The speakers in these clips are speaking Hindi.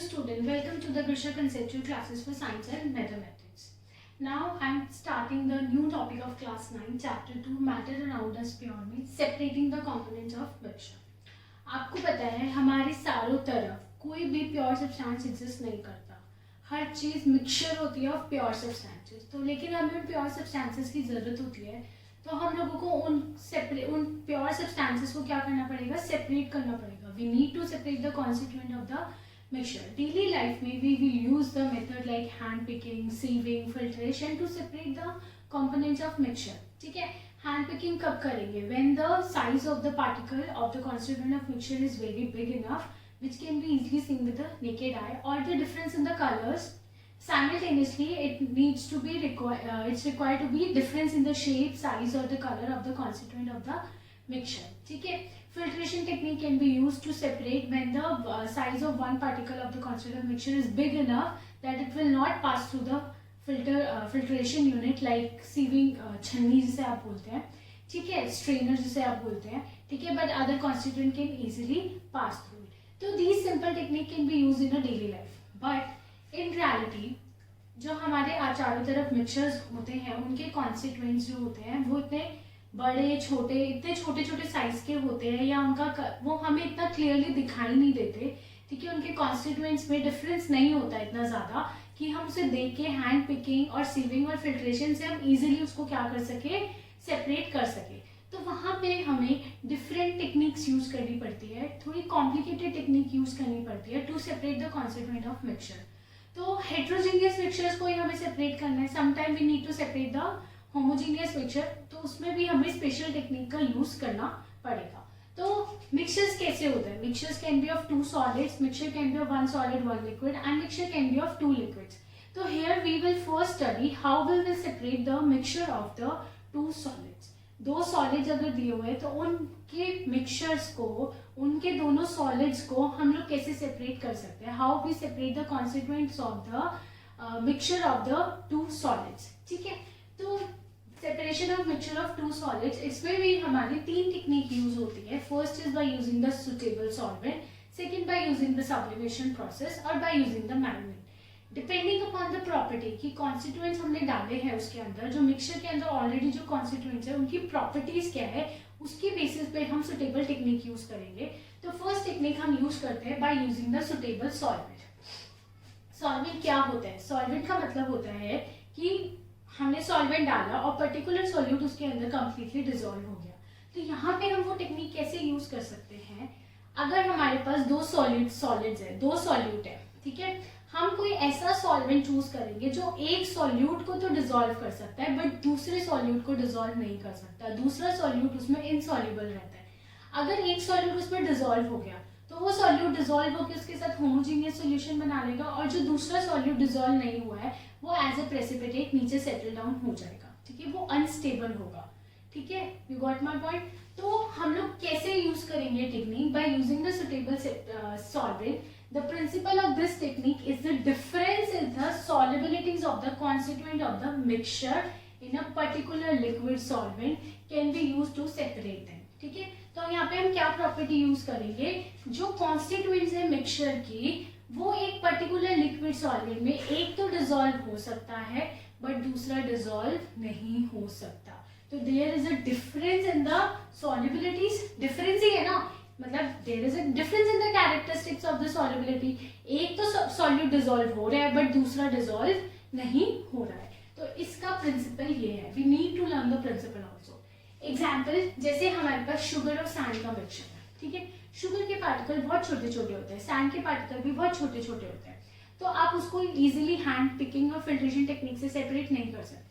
student, welcome to the Grisha Conceptual Classes for Science and Mathematics. Now I am starting the new topic of class 9, chapter 2, Matter Around Us Pure में separating the components of mixture. आपको पता है हमारे चारों तरफ कोई भी प्योर सब्सटेंस एग्जिस्ट नहीं करता, हर चीज़ मिक्सचर होती है ऑफ प्योर सब्सटेंसेस। तो लेकिन हमें प्योर सब्सटेंसेस की ज़रूरत होती है, तो हम लोगों को उन प्योर सब्सटेंसेस को क्या करना पड़ेगा, सेपरेट करना पड़ेगा। We need to separate the constituent of the mixture. Daily life में we will use the method like hand picking, sieving, filtration to separate the components of mixture. ठीक है, hand picking कब करेंगे? When the size of the particle of the constituent of mixture is very big enough, which can be easily seen with the naked eye, or the difference in the colors. Simultaneously, it needs to be it's required to be difference in the shape, size, or the color of the constituent of the mixture. ठीक है, filtration technique can be used to separate when the size of one particle of the constituent of mixture is big enough that it will not pass through the filtration unit like sieving, छन्नी जिसे आप बोलते हैं, ठीक है, strainer जिसे आप बोलते हैं, ठीक है, but other constituent can easily pass through it. तो these simple technique can be used in a daily life, but in reality जो हमारे चारों तरफ मिक्सचर्स होते हैं उनके कॉन्स्टिट्यूएंट्स जो होते हैं वो इतने बड़े छोटे, इतने छोटे छोटे साइज के होते हैं, या उनका वो हमें इतना क्लियरली दिखाई नहीं देते, ठीक है, उनके कॉन्स्टिट्यूएंट्स में डिफरेंस नहीं होता इतना ज़्यादा कि हम उसे देख के हैंड पिकिंग और सीविंग और फिल्ट्रेशन से हम इजीली उसको क्या कर सके, सेपरेट कर सके। तो वहाँ पे हमें डिफरेंट टेक्निक्स यूज करनी पड़ती है, थोड़ी कॉम्प्लिकेटेड टेक्निक यूज करनी पड़ती है to separate the constituent of mixture. तो हेट्रोजीनियस मिक्सचर्स को ही हमें सेपरेट करना है, sometime we need to separate the homogeneous mixture, तो उसमें भी हमें स्पेशल टेक्निक का यूज करना पड़ेगा। तो मिक्सचर्स कैसे होते हैं? Mixtures can be of two solids, mixture can be of one solid one liquid, and mixture can be of two liquids. तो here we will first study how will we separate the mixture of the two solids. दो सॉलिड्स अगर दिए हुए तो उनके मिक्सचर्स को, उनके दोनों सॉलिड्स को हम लोग कैसे सेपरेट कर सकते हैं, how we separate the constituents of the mixture of the two solids. ठीक है, तो separation of mixture of two solids, इसमें भी हमारी तीन टेक्निक यूज होती है। First is by using the suitable solvent, second by using the sublimation process, और by using the manual. Depending upon the property कि कॉन्स्टिट्यूएंट्स हमने डाले हैं उसके अंदर, जो मिक्सचर के अंदर ऑलरेडी जो कॉन्स्टिट्यूएंट्स है उनकी प्रॉपर्टीज क्या है, उसके बेसिस पे हम सुटेबल टेक्निक यूज करेंगे। तो फर्स्ट टेक्निक हम यूज करते हैं by using the suitable solvent. Solvent क्या होता है? सॉल्वेंट का मतलब होता है कि हमने सॉल्वेंट डाला और पर्टिकुलर सॉल्यूट उसके अंदर कंप्लीटली डिसॉल्व हो गया। तो यहाँ पे हम वो टेक्निक कैसे यूज कर सकते हैं? अगर हमारे पास दो सॉलिड्स है, दो सॉल्यूट है, ठीक है, हम कोई ऐसा सॉल्वेंट चूज करेंगे जो एक सॉल्यूट को तो डिसॉल्व कर सकता है बट दूसरे सॉल्यूट को डिसॉल्व नहीं कर सकता, दूसरा सॉल्यूट उसमें इनसॉल्युबल रहता है। अगर एक सॉल्यूट उसमें डिसॉल्व हो गया तो वो सॉल्यूट डिसॉल्व होकर उसके साथ होमोजीनियस सॉल्यूशन बना लेगा, और जो दूसरा सॉल्यूट डिसॉल्व नहीं हुआ है वो एज ए प्रेसिपिटेट नीचे सेटल डाउन हो जाएगा, ठीक है, वो अनस्टेबल होगा। ठीक है, यू गॉट माय पॉइंट। तो हम लोग कैसे यूज करेंगे technique? By using the suitable solvent. The principle of this technique is the difference in the solubilities of the constituent of the mixture in a particular liquid solvent can be used to separate them. ठीक है, तो यहाँ पे हम क्या प्रॉपर्टी यूज करेंगे? जो कॉन्स्टिट्यूएंट्स है मिक्सचर की वो एक पर्टिकुलर लिक्विड सॉल्वेंट में एक तो डिसॉल्व हो सकता है बट दूसरा डिसॉल्व नहीं हो सकता। तो there is a difference in the solubilities, difference ही है ना, मतलब there is a difference in the characteristics of the solubility. एक तो सॉल्यूट डिसॉल्व हो रहा है बट दूसरा डिसॉल्व नहीं हो रहा है। तो इसका प्रिंसिपल ये है, we need to learn the principle also. Example, जैसे हमारे पास शुगर और सैंड का मिक्सचर है, ठीक है, शुगर के पार्टिकल बहुत छोटे छोटे होते हैं, सैंड के पार्टिकल भी बहुत छोटे छोटे होते हैं, तो आप उसको इजीली हैंड पिकिंग और फिल्ट्रेशन टेक्निक से सेपरेट नहीं कर सकते।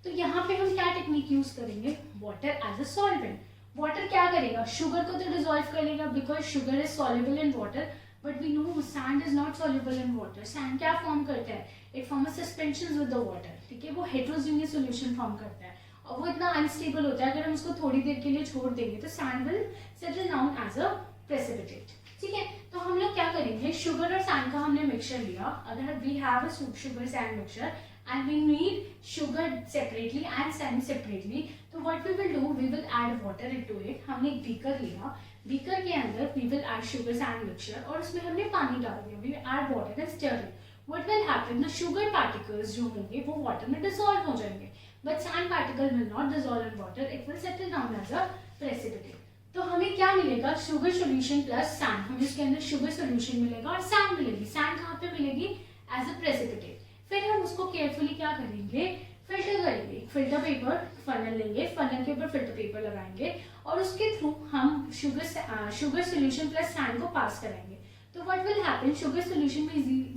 तो यहाँ पे हम क्या टेक्निक यूज करेंगे? Water as a solvent. Water क्या करेगा? शुगर को तो डिसॉल्व करेगा because sugar is soluble in water, but we know sand is not soluble in water. Sand क्या फॉर्म करता है? It form suspension with the water, ठीक है, वो हेट्रोजीनियस सॉल्यूशन फॉर्म करता है और वो इतना अनस्टेबल होता है, अगर हम उसको थोड़ी देर के लिए छोड़ देंगे तो sand will settle down as a precipitate. ठीक है, तो हम लोग क्या करेंगे? शुगर और सैंड का हमने मिक्सचर लिया, अगर we have a sugar sand mixture and we need sugar separately and sand separately, तो what we will do, we will add water into it। हमने एक बीकर लिया, बीकर के अंदर we will add sugar sand mixture और उसमें हमने पानी डाल दिया, we add water and stir it. What will happen, the sugar particles जो होंगे वो वाटर में डिसॉल्व हो जाएंगे, but sand particle will not dissolve in water, it will settle down as a precipitate. तो हमें क्या मिलेगा, शुगर सोल्यूशन प्लस सैंड. हमें इसके अंदर शुगर सोल्यूशन मिलेगा और सैंड मिलेगी. सैंड कहाँ पे मिलेगी, एज अ प्रेसिपिटेट. फिर हम उसको केयरफुली क्या करेंगे, फिल्टर करेंगे. फिल्टर पेपर फनल लेंगे, फनल के ऊपर फिल्टर पेपर लगाएंगे और उसके थ्रू हम शुगर सोल्यूशन प्लस सैंड को पास कराएंगे. तो what will happen, sugar solution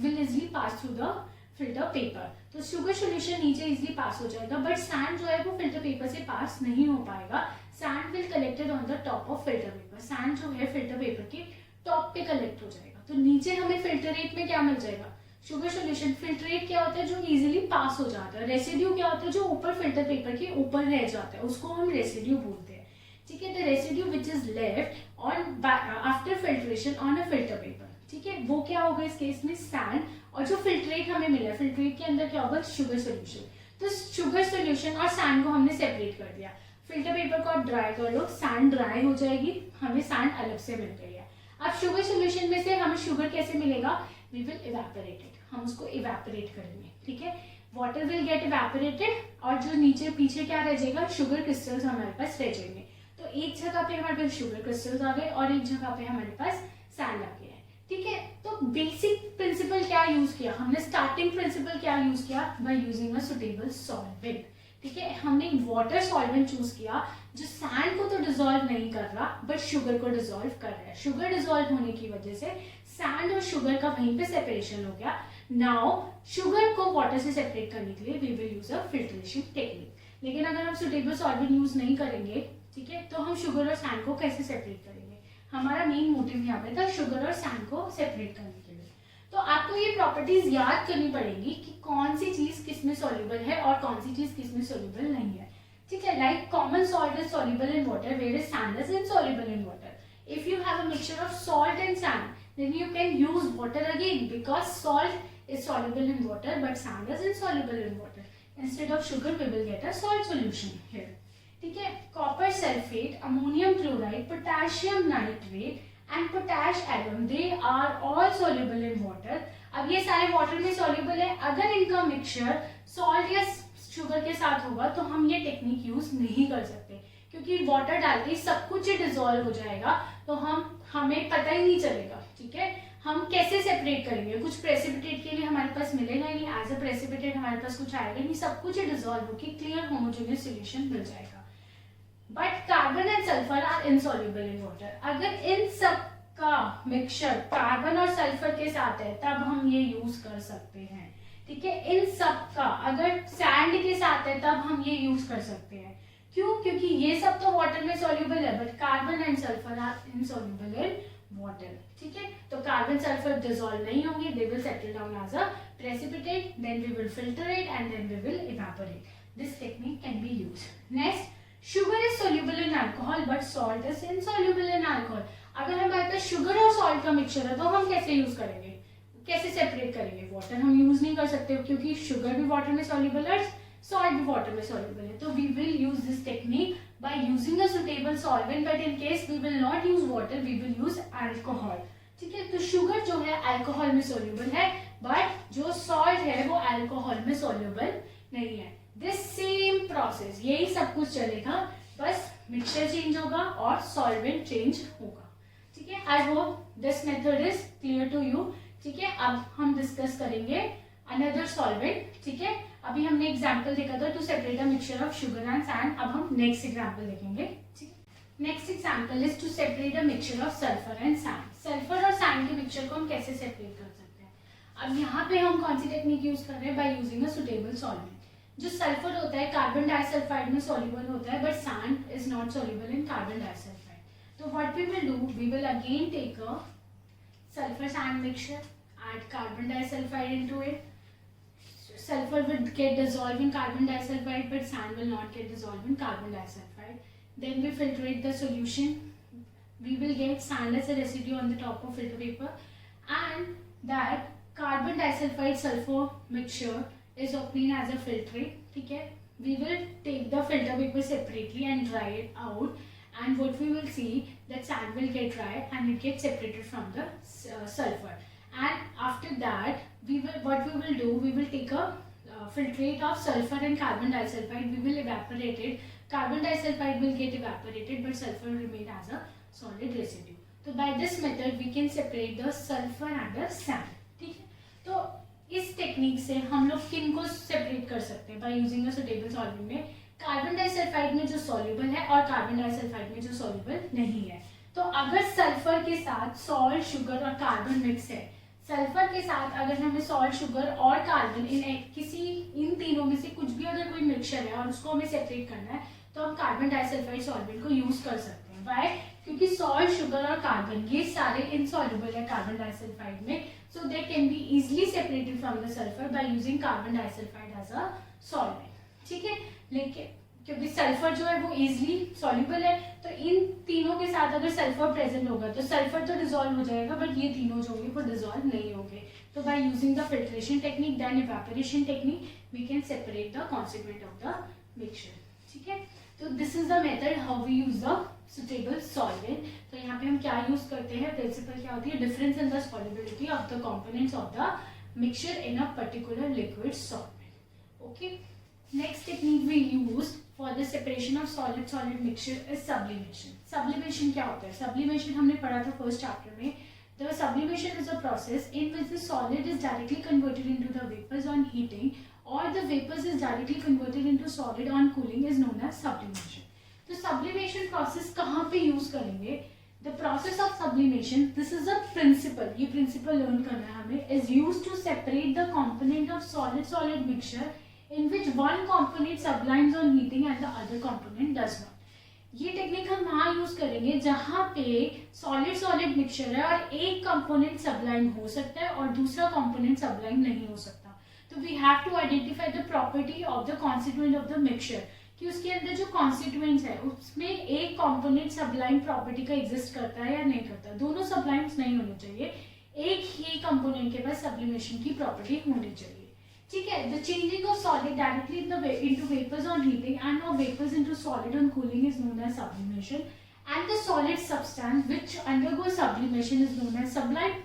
will easily pass through the filter paper. तो शुगर सोल्यूशन नीचे इजीली पास हो जाएगा, बट सैंड जो है वो फिल्टर पेपर से पास नहीं हो पाएगा. Sand will collected on the top of filter paper. Sand जो है फिल्टर पेपर के टॉप पे कलेक्ट हो जाएगा. तो नीचे हमें फिल्टरेट में क्या मिल जाएगा, शुगर सोल्यूशन. फिल्ट्रेट क्या होता है, जो इजीली पास हो जाता है. रेसिड्यू क्या होता है, जो ऊपर फिल्टर पेपर के ऊपर रह जाता है, उसको हम रेसिड्यू बोलते हैं. ठीक है, the residue which is left on after filtration on a filter paper. ठीक है, वो क्या होगा इस केस में, सैंड. और जो फिल्ट्रेट हमें मिला, फिल्ट्रेट के अंदर क्या होगा, शुगर सोल्यूशन. तो शुगर सोल्यूशन और सैंड को हमने सेपरेट कर दिया. फिल्टर पेपर को आप ड्राई कर लो, सैंड ड्राई हो जाएगी, हमें सैंड अलग से मिल गई है. अब शुगर सोल्यूशन में से हमें शुगर कैसे मिलेगा, वी विल इवेपोरेट इट. हम उसको इवेपोरेट करेंगे. ठीक है, वाटर विल गेट इवेपोरेटेड और जो नीचे पीछे क्या रह जाएगा, शुगर क्रिस्टल्स हमारे पास रह जाएंगे. तो एक जगह पे हमारे पास शुगर क्रिस्टल्स आ गए और एक जगह पे हमारे पास सैंड आ गया है. ठीक है, तो बेसिक प्रिंसिपल क्या यूज किया हमने, स्टार्टिंग प्रिंसिपल क्या यूज किया, bye using a suitable solvent. ठीक है, हमने वाटर सॉल्वेंट चूज किया जो सैंड को तो डिसॉल्व नहीं कर रहा बट शुगर को डिसॉल्व कर रहा है. शुगर डिसॉल्व होने की वजह से सैंड और शुगर का वहीं पे सेपरेशन हो गया. नाउ शुगर को वाटर से सेपरेट करने के लिए we will use a filtration technique. लेकिन अगर हम सुटेबल सॉल्वेंट यूज नहीं करेंगे, ठीक है, तो हम शुगर और सैंड को कैसे सेपरेट करेंगे. हमारा मेन मोटिव यहाँ पे था शुगर और सैंड को सेपरेट करने के लिए. तो आपको ये प्रॉपर्टीज याद करनी पड़ेगी कि कौन सी चीज किसमें सॉल्युबल है और कौन सी चीज किसमें सॉल्युबल नहीं है. ठीक है, like common salt is soluble in water whereas sand is insoluble in water. If you have a mixture of salt and sand, then you can use water again because salt is soluble in water but sand is insoluble in water. Instead of sugar, we will get a salt solution here. ठीक है, copper sulphate, ammonium chloride, potassium nitrate and potash atom, they are all soluble in water. अब ये सारे वाटर में soluble है. अगर इनका मिक्सचर सॉल्ट या शुगर के साथ होगा तो हम ये टेक्निक यूज नहीं कर सकते क्योंकि वाटर डालते ही सब कुछ डिसॉल्व हो जाएगा. तो हमें पता ही नहीं चलेगा. ठीक है, हम कैसे सेपरेट करेंगे, कुछ प्रेसिपिटेट के लिए हमारे पास मिलेगा ही नहीं. एज अ प्रेसिपिटेट हमारे पास कुछ आएगा नहीं, सब कुछ डिसॉल्व होकर क्लियर होमोजेनियस सॉल्यूशन मिल जाएगा. But carbon and sulphur are insoluble in water. अगर इन सब का मिक्सचर कार्बन और सल्फर के साथ है तब हम ये यूज कर सकते हैं. ठीक है, इन सब का अगर सैंड के साथ है तब हम ये यूज कर सकते हैं. क्यों, क्योंकि ये सब तो वाटर में सॉल्युबल है but carbon and sulphur are insoluble in water. ठीक है, तो कार्बन सल्फर डिसॉल्व नहीं होंगे, they will settle down as a precipitate, then we will filter it and then we will evaporate. This technique can be used. Next, sugar is soluble in alcohol but salt is insoluble in alcohol. अगर हमारे पास शुगर और सॉल्ट का मिक्सचर है तो हम कैसे यूज करेंगे, कैसे सेपरेट करेंगे. वाटर हम यूज नहीं कर सकते क्योंकि शुगर भी वाटर में soluble है, सॉल्ट भी वाटर में soluble है. तो we will use this technique by using a suitable solvent, but in case we will not use water, we will use alcohol. ठीक है, तो शुगर जो है अल्कोहल में soluble है बट जो सॉल्ट है वो अल्कोहल में soluble नहीं है. दिस सेम प्रोसेस, यही सब कुछ चलेगा, बस मिक्सचर चेंज होगा और सॉल्वेंट चेंज होगा. ठीक है, I hope this method is clear to you. ठीक है, अब हम डिस्कस करेंगे अनदर सॉल्वेंट. ठीक है, अभी हमने एग्जांपल देखा था to separate a mixture of sugar and sand. अब हम नेक्स्ट एग्जांपल देखेंगे. ठीक है, next example is to separate a mixture of sulphur and sand. Sulphur और सैंड के मिक्सचर को हम कैसे सेपरेट कर सकते हैं. अब यहाँ पे हम कौन सी टेक्निक यूज कर रहे हैं, by using a suitable solvent. जो सल्फर होता है कार्बन डाइसल्फाइड में soluble होता है but sand is not soluble in carbon disulphide. तो what we will do, we will again take a sulfur sand mixture, add carbon disulfide into it. Sulfur will get dissolved in carbon disulfide but sand will not get dissolved in carbon disulfide. Then we filtrate the solution. We will get sand as a residue on the top of filter paper and that carbon disulfide sulfur mixture is obtained as a filtrate. ठीक है, we will take the filter paper separately and dry it out and what we will see that sand will get dry and it gets separated from the sulfur. And after that, we will take a filtrate of sulfur and carbon disulfide. We will evaporate it. Carbon disulfide will get evaporated, but sulfur will remain as a solid residue. So by this method we can separate the sulfur and the sand. ठीक है, तो इस टेक्निक से हम लोग किन को सेपरेट कर सकते हैं? By using a suitable solvent में कार्बन डाइसल्फाइड में जो सॉल्युबल है और कार्बन डाइसल्फाइड में जो सॉल्युबल नहीं है. तो अगर सल्फर के साथ सॉल्ट, शुगर और कार्बन मिक्स है, सल्फर के साथ अगर हमें सॉल्ट, शुगर और कार्बन इन तीनों में से कुछ भी अगर कोई मिक्सचर है और उसको हमें सेपरेट करना है, तो हम कार्बन डाइसल्फाइड सॉल्वेंट को यूज कर सकते हैं. वाई? क्योंकि सॉल्ट, शुगर और कार्बन ये सारे इनसॉल्युबल है कार्बन डाइसल्फाइड में, so they can be easily separated from the sulphur by using carbon disulphide as a solvent. ठीक है, लेकिन क्योंकि सल्फर जो है वो इजिली सॉल्युबल है, तो इन तीनों के साथ अगर सल्फर प्रेजेंट होगा तो सल्फर तो डिसॉल्व हो जाएगा, बट ये तीनों जो होंगे वो डिसॉल्व नहीं होंगे. तो by using the filtration technique then evaporation technique we can separate the constituent of the mixture. ठीक है, तो this is the method how we use the suitable solvent. तो यहाँ पे हम क्या यूज करते हैं? प्रिंसिपल क्या होती है? Difference in the solubility of the components of the mixture in a particular liquid solvent. Okay, next technique we use for the separation of solid mixture is sublimation. Sublimation क्या होता है? Sublimation हमने पढ़ा था फर्स्ट चैप्टर में. The sublimation is a process in which the solid is directly converted into the vapors on heating or the vapors is directly converted into solid on cooling is known as sublimation. तो sublimation process कहाँ पे use करेंगे? The process of sublimation, this is a principle, ये principle learn करना है हमें, is used to separate the component of solid mixture in which one component sublimes on heating and the other component does not. ये टेक्निक हम वहाँ यूज करेंगे जहाँ पे सॉलिड मिक्सचर है और एक कंपोनेंट सबलाइम हो सकता है और दूसरा कंपोनेंट सबलाइम नहीं हो सकता. तो we have to identify the property of the constituent of the mixture, कि उसके अंदर जो कॉन्स्टिट्यूएंट्स है उसमें एक कंपोनेंट सबलाइम प्रॉपर्टी का एग्जिस्ट करता है या नहीं करता. दोनों सबलाइम्स नहीं होने चाहिए, एक ही कंपोनेंट के पास सब्लिमेशन की प्रॉपर्टी होनी चाहिए. ठीक है, the changing of solid directly into vapors on heating and of vapors into solid on cooling is known as sublimation, and the solid substance which undergoes sublimation is known as sublime.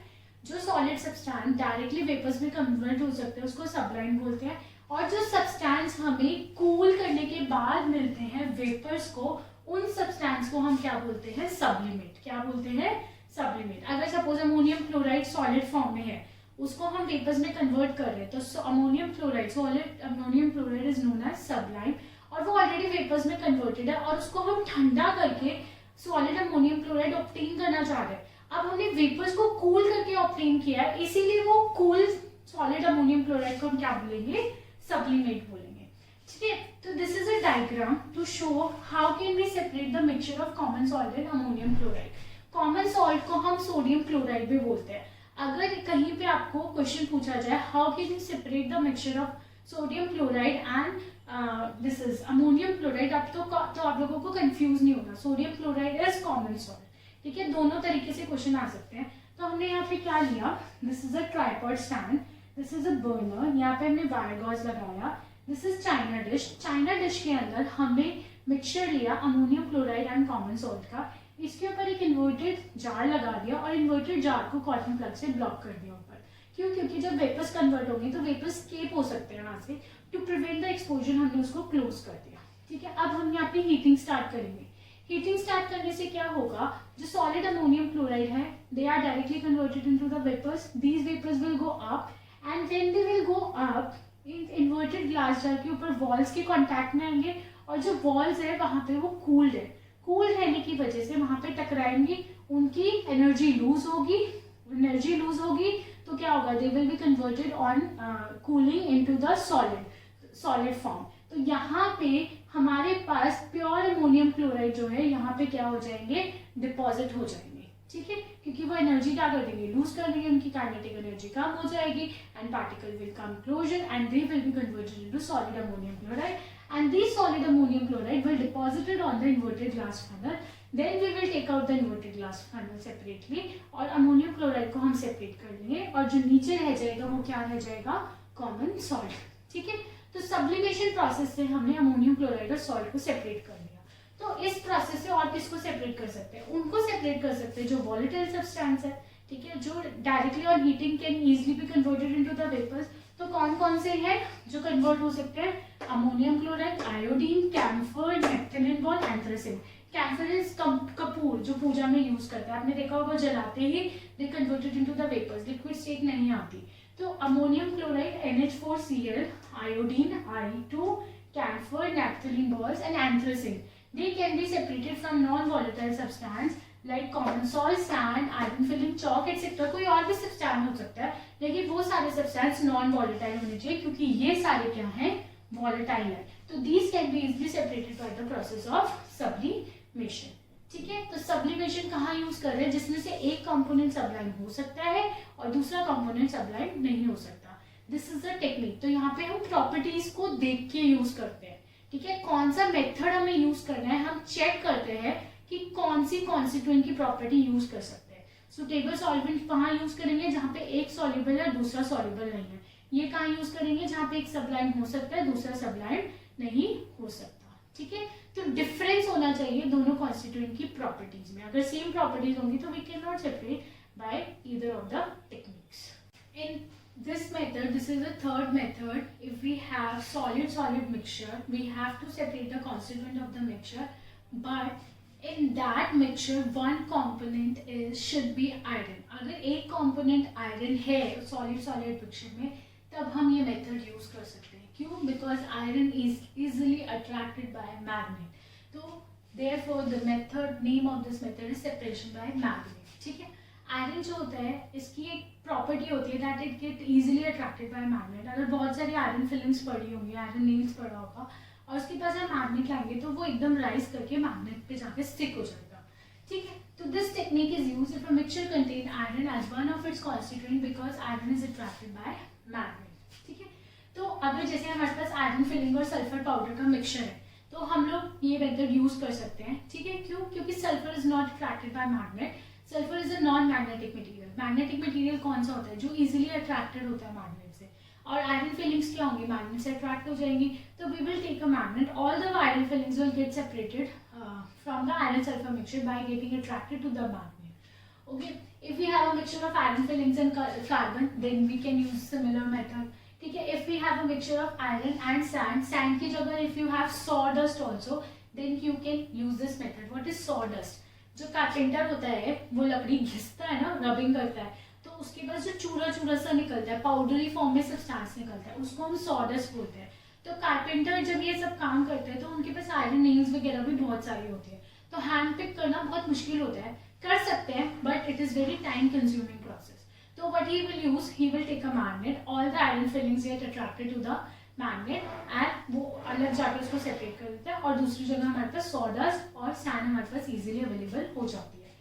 जो solid substance directly vapors में convert हो सकते हैं उसको sublime बोलते हैं, और जो substance हमें cool करने के बाद मिलते हैं vapors को, उन substance को हम क्या बोलते हैं? sublimate. क्या बोलते हैं? sublimate. अगर suppose ammonium chloride solid form में है, उसको हम वेपर्स में कन्वर्ट कर रहे हैं, तो ammonium chloride is known as sublime, और वो ऑलरेडी वेपर्स में कन्वर्टेड है और उसको हम ठंडा करके सॉलिड अमोनियम क्लोराइड ऑब्टेन करना चाह रहे हैं. अब हमने वेपर्स को कूल करके ऑब्टेन किया है, इसीलिए वो कूल सॉलिड अमोनियम क्लोराइड को हम क्या बोलेंगे? सब्लिमेट बोलेंगे. ठीक है, तो this is a diagram to show how can we separate the mixture of common salt and ammonium chloride. Common salt को हम सोडियम क्लोराइड भी बोलते हैं. अगर कहीं पे आपको क्वेश्चन पूछा जाए how can you separate the mixture of sodium chloride and this is ammonium chloride, अब तो आप लोगों को कंफ्यूज नहीं होगा. Sodium chloride is common salt. ठीक है, दोनों तरीके से क्वेश्चन आ सकते हैं. तो हमने यहाँ पे क्या लिया? This is a tripod stand, this is a burner, यहाँ पे हमने वायर गॉज लगाया. This is China dish. China dish के अंदर हमने मिक्सचर लिया ammonium chloride and common salt का. इसके ऊपर एक इन्वर्टेड जार लगा दिया और इन्वर्टेड जार को कॉटन प्लग से ब्लॉक कर दिया ऊपर. क्यों? क्योंकि जब वेपर्स कन्वर्ट होंगे तो वेपर्स स्केप हो सकते हैं वहां से. टू प्रिवेंट द एक्सपोजर हमने उसको क्लोज कर दिया. ठीक है, अब हम यहाँ पे हीटिंग स्टार्ट करेंगे. हीटिंग स्टार्ट करने से क्या होगा? जो सॉलिड अमोनियम क्लोराइड है they are directly converted into the vapours. These vapours will go up and when they will go up inverted glass jar के ऊपर वॉल्स के कॉन्टैक्ट में आएंगे, और जो वॉल्स है वहां पे वो कूल्ड है. कूल रहने की वजह से वहां पे टकराएंगी, उनकी एनर्जी लूज होगी तो क्या होगा? They will be converted on cooling into the solid form. तो यहाँ पे हमारे पास प्योर अमोनियम क्लोराइड जो है यहाँ पे क्या हो जाएंगे? डिपॉजिट हो जाएंगे. ठीक है, क्योंकि वो एनर्जी क्या कर देंगे? लूज कर देंगे, उनकी काइनेटिक एनर्जी कम हो जाएगी and particle will come closer and they will be converted into solid ammonium chloride. And these solid ammonium chloride will deposited on the inverted glass funnel. Then we will take out the inverted glass funnel separately और ammonium chloride को हम separate कर लेंगे, और जो नीचे रह जाएगा वो क्या रह जाएगा? common salt. ठीक है, तो sublimation process से हमने ammonium chloride और salt को separate कर लिया. तो इस प्रोसेस से और किसको सेपरेट कर सकते हैं? उनको सेपरेट कर सकते हैं जो वॉलेटाइल सब्सटेंस है, ठीक है, जो directly on heating can easily be converted into the vapours. तो कौन कौन से हैं जो कन्वर्ट हो सकते हैं? Ammonium chloride, iodine, camphor, naphthalene ball, anthracene. Camphor is कपूर, जो पूजा में यूज करते हैं, आपने देखा होगा जलाते ही they converted into the vapours, liquid state नहीं आती। तो ammonium chloride NH4Cl, iodine I2, camphor, naphthalene balls and anthracene. They can be separated from non-volatile substance like common salt, sand, iron filling, chalk etc. कोई और भी सब्सटेंस हो सकता है, लेकिन वो सारे सब्सटेंस नॉन वॉलेटाइल होने चाहिए क्योंकि ये सारे क्या हैं? वॉलेटाइल है। तो these can be easily separated by the process of sublimation. ठीक है, तो सब्लिमेशन कहाँ यूज कर रहे हैं? जिसमें से एक कंपोनेंट सबलाइम हो सकता है और दूसरा कंपोनेंट सबलाइम नहीं हो सकता। This is the technique. तो यहाँ पे हम प्रॉपर्टीज को देख के यूज करते हैं, ठीक है। कौन सा मेथड हमें यूज करना है, हम चेक करते हैं कि कौन सी कॉन्स्टिट्यूएंट की प्रॉपर्टी यूज कर सकते हैं। सुटेबल सॉल्वेंट कहाँ यूज करेंगे? जहाँ पे एक सॉल्युबल है दूसरा सॉल्युबल नहीं है। ये कहाँ यूज करेंगे? जहाँ पे एक सबलाइम हो सकता है दूसरा सबलाइम नहीं हो सकता, ठीक है। तो डिफरेंस होना चाहिए दोनों कॉन्स्टिट्यूएंट की प्रॉपर्टीज में। अगर सेम प्रॉपर्टीज होंगी तो we can not separate by either of the techniques. In this method, this is the third method, if we have solid mixture, we have to separate the constituent of the mixture, but in that mixture one component should be iron. अगर एक component iron है solid mixture में, तब हम ये method use कर सकते हैं। क्यों? Because iron is easily attracted by magnet. तो therefore the name of this method is separation by magnet, ठीक है। आयरन जो होता है इसकी एक प्रॉपर्टी होती है that it get easily attracted by magnet. अगर बहुत सारी आयरन फिल्म्स पड़ी होंगी, आयरन नेल्स पड़ा होगा और उसके पास हम मैग्नेट लाएंगे तो वो एकदम राइज करके मैग्नेट पे जाके स्टिक हो जाएगा, ठीक है। तो this technique is used if a mixture contain iron as one of its constituent because iron is attracted by magnet, ठीक है। तो अगर जैसे हमारे पास आयरन फिलिंग और सल्फर पाउडर का मिक्सचर है तो हम लोग ये मेथड यूज कर सकते हैं, ठीक है। क्यों? क्योंकि sulphur is not attracted by magnet. Sulphur is a non magnetic material. Magnetic material कौन सा होता है? जो इजीली अट्रैक्टेड होता है मैग्नेट से। और आयरन फिलिंग्स क्या होंगी? मैग्नेट से अट्रैक्ट हो जाएंगी। तो we will take a magnet, all the iron filings will get separated from the iron sulphur mixture by getting attracted to the magnet, okay. If we have a mixture of iron filings and carbon then we can use similar method, ठीक है। If we have a mixture of iron and sand, sand की जगह if you have sawdust also then you can use this method. What is sawdust? जो कारपेंटर होता है वो लकड़ी घिसता है ना, रबिंग करता है, तो उसके पास जो चूरा सा निकलता है, पाउडरी फॉर्म में सब्सटेंस निकलता है, उसको हम सॉडस्ट बोलते हैं। तो कारपेंटर जब ये सब काम करते हैं तो उनके पास आयरन नेल्स वगैरह भी बहुत सारी होती है, तो हैंड पिक करना बहुत मुश्किल होता है। कर सकते हैं but it is very time consuming process. तो what he will use, he will take a magnet, all the iron filings get attracted to the magnet and वो अलग जाकर उसको सेपरेट कर देता है और दूसरी जगह हमारे पास सॉडस्ट और सैंड हमारे पास इजीली अवेलेबल हो जाती है।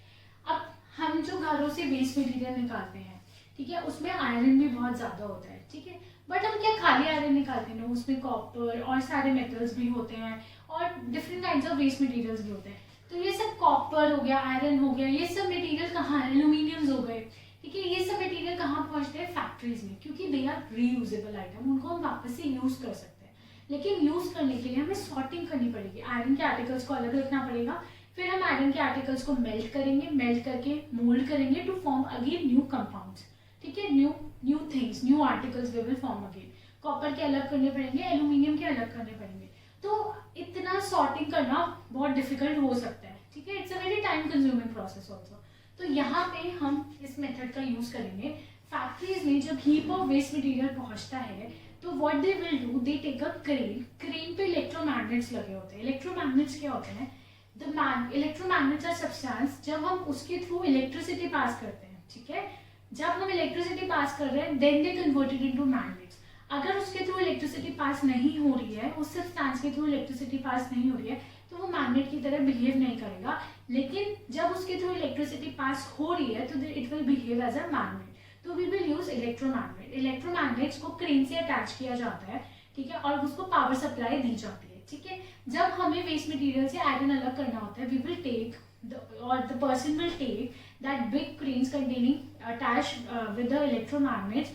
अब हम जो घरों से वेस्ट मटेरियल निकालते हैं, ठीक है, उसमें आयरन भी बहुत ज्यादा होता है, ठीक है। बट हम क्या खाली आयरन निकालते हैं? उसमें कॉपर और सारे मेटल्स भी होते हैं और different kinds of waste materials भी होते हैं। तो ये सब कॉपर हो गया, आयरन हो गया, ये सब मटेरियल कहाँ है? एल्यूमिनियम्स हो गए, ठीक है। ये सब मटेरियल कहाँ पहुंचते हैं? फैक्ट्रीज में, क्योंकि दे आर रीयूजेबल आइटम, उनको हम वापस से यूज कर सकते हैं। लेकिन यूज करने के लिए हमें सॉर्टिंग करनी पड़ेगी, आयरन के आर्टिकल्स को अलग रखना पड़ेगा, फिर हम आयरन के आर्टिकल्स को मेल्ट करेंगे, मेल्ट करके मोल्ड करेंगे to form again new compounds, ठीक है, new things, new articles we will form again. Copper के अलग करने पड़ेंगे, एल्यूमिनियम के अलग करने पड़ेंगे। तो इतना सॉर्टिंग करना बहुत डिफिकल्ट हो सकता है, ठीक है। It's a very time consuming process also. तो यहाँ पे हम इस मेथड का यूज करेंगे। फैक्ट्रीज में जब हीप ऑफ वेस्ट मटेरियल पहुंचता है तो what they will do, they take a crane, crane पे इलेक्ट्रोमैग्नेट्स लगे होते हैं। इलेक्ट्रोमैग्नेट्स क्या होते हैं? द इलेक्ट्रोमैग्नेट्स आर सब्सटेंस, जब हम उसके थ्रू इलेक्ट्रिसिटी पास करते हैं, ठीक है, जब हम इलेक्ट्रिसिटी पास कर रहे हैं then they converted into magnets. अगर उसके थ्रू इलेक्ट्रिसिटी पास नहीं हो रही है, उस सब्सटेंस के थ्रू इलेक्ट्रिसिटी पास नहीं हो रही है, तो वो मैग्नेट की तरह बिहेव नहीं करेगा। लेकिन जब उसके थ्रू इलेक्ट्रिसिटी पास हो रही है तो it will behave as a magnet. तो we will use electromagnet. Electromagnets को क्रेन से अटैच किया जाता है, ठीक है, और उसको पावर सप्लाई दी जाती है, ठीक है। जब हमें वेस्ट मटेरियल से आयरन अलग करना होता है, we will take the person will take that big cranes containing attached with the electromagnets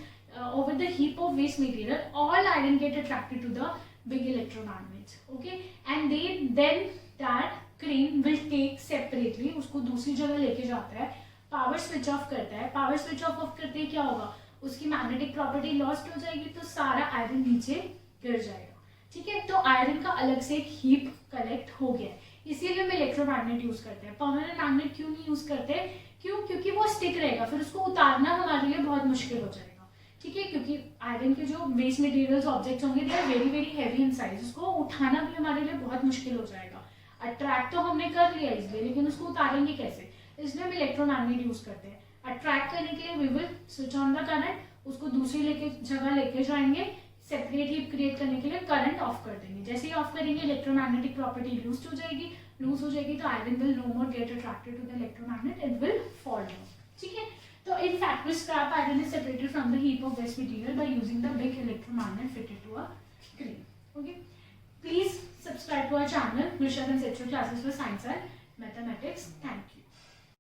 over the heap of waste material. All iron get attracted to the big electromagnets, okay, and then that crane will take separately, उसको दूसरी जगह लेके जाता है, पावर स्विच ऑफ करता है। पावर स्विच ऑफ करते ही क्या होगा, उसकी मैग्नेटिक प्रॉपर्टी लॉस्ट हो जाएगी, तो सारा आयरन नीचे गिर जाएगा। ठीक है, तो आयरन का अलग से एक हीप कलेक्ट हो गया है, इसीलिए हम इलेक्ट्रोमैग्नेट यूज करते हैं। परमानेंट मैग्नेट क्यों नहीं यूज करते, क्यों, क्योंकि वो स्टिक रहेगा, फिर उसको उतारना हमारे लिए बहुत मुश्किल हो जाएगा। ठीक है, क्योंकि आयरन के जो वेस्ट मटेरियल्स ऑब्जेक्ट्स होंगे they are very very heavy in size, उसको उठाना भी हमारे लिए बहुत मुश्किल हो जाएगा। अट्रैक्ट तो हमने कर लिया इसलिए, लेकिन उसको उतारेंगे कैसे, इसलिए हम इलेक्ट्रोमैग्नेट यूज करते हैं। अट्रैक्ट करने के लिए we will switch on the current, उसको दूसरी जगह लेके जाएंगे, सेपरेट हीप क्रिएट करने के लिए करंट ऑफ कर देंगे। जैसे ही ऑफ करेंगे इलेक्ट्रोमैग्नेटिक प्रॉपर्टी लूज हो जाएगी, लूज हो जाएगी तो iron will no more get attracted to the electromagnet, it will fall down. ठीक है, तो in fact scrap iron is separated from the heap of waste material by using the big electromagnet fitted to a crane. Okay, please subscribe to our channel Vrisha Conceptual Classes for Science and Mathematics. Thank you.